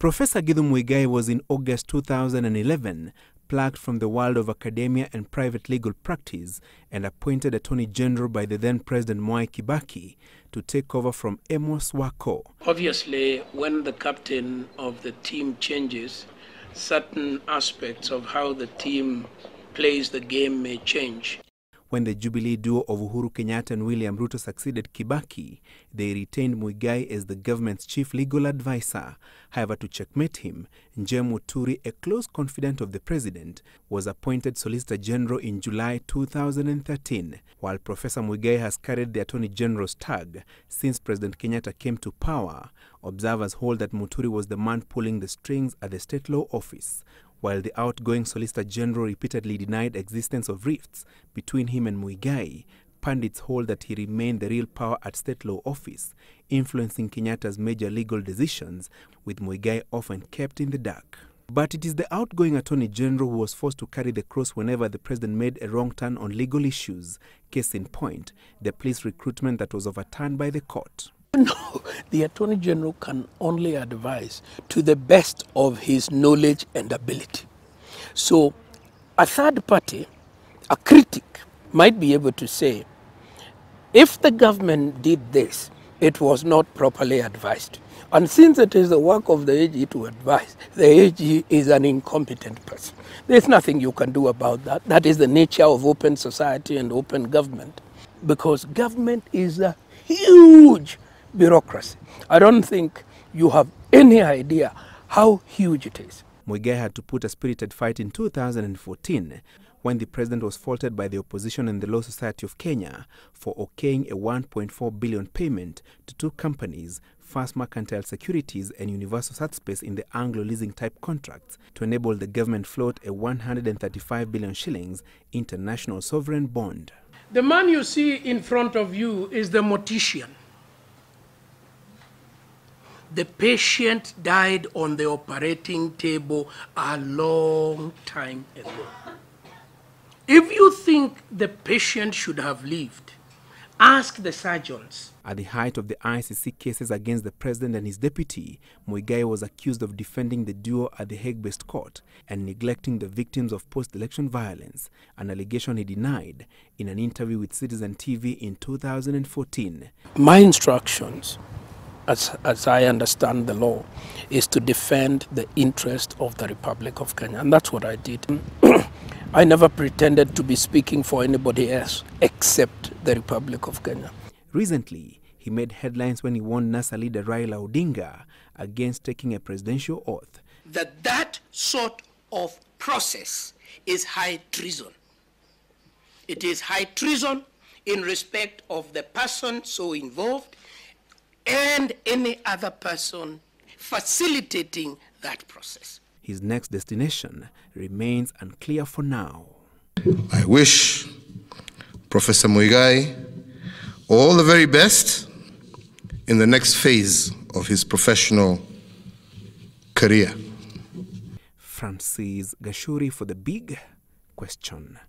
Professor Githu Muigai was in August 2011 plucked from the world of academia and private legal practice and appointed Attorney General by the then President Mwai Kibaki to take over from Amos Wako. Obviously, when the captain of the team changes, certain aspects of how the team plays the game may change. When the Jubilee duo of Uhuru Kenyatta and William Ruto succeeded Kibaki, they retained Muigai as the government's chief legal advisor. However, to checkmate him, Njemu Turi, a close confidant of the president, was appointed Solicitor General in July 2013. While Professor Muigai has carried the Attorney General's tag since President Kenyatta came to power, observers hold that Muturi was the man pulling the strings at the State Law Office. While the outgoing Solicitor General repeatedly denied existence of rifts between him and Muigai, pundits hold that he remained the real power at State Law Office, influencing Kenyatta's major legal decisions, with Muigai often kept in the dark. But it is the outgoing Attorney General who was forced to carry the cross whenever the president made a wrong turn on legal issues. Case in point, the police recruitment that was overturned by the court. No, the Attorney General can only advise to the best of his knowledge and ability. So a third party, a critic, might be able to say, if the government did this, it was not properly advised. And since it is the work of the AG to advise, the AG is an incompetent person. There's nothing you can do about that. That is the nature of open society and open government. Because government is a huge bureaucracy. I don't think you have any idea how huge it is. Muigai had to put a spirited fight in 2014 when the president was faulted by the opposition and the Law Society of Kenya for okaying a 1.4 billion payment to two companies, First Mercantile Securities and Universal Satspace, in the Anglo leasing type contracts to enable the government float a 135 billion shillings international sovereign bond. The man you see in front of you is the mortician. The patient died on the operating table a long time ago. If you think the patient should have lived, ask the surgeons. At the height of the ICC cases against the president and his deputy, Muigai was accused of defending the duo at the Hague-based court and neglecting the victims of post-election violence, an allegation he denied in an interview with Citizen TV in 2014. My instructions, as I understand the law, is to defend the interest of the Republic of Kenya. And that's what I did. I never pretended to be speaking for anybody else except the Republic of Kenya. Recently, he made headlines when he warned NASA leader Raila Odinga against taking a presidential oath. That sort of process is high treason. It is high treason in respect of the person so involved and any other person facilitating that process. His next destination remains unclear for now. I wish Professor Muigai all the very best in the next phase of his professional career. Francis Gashuri for The Big Question.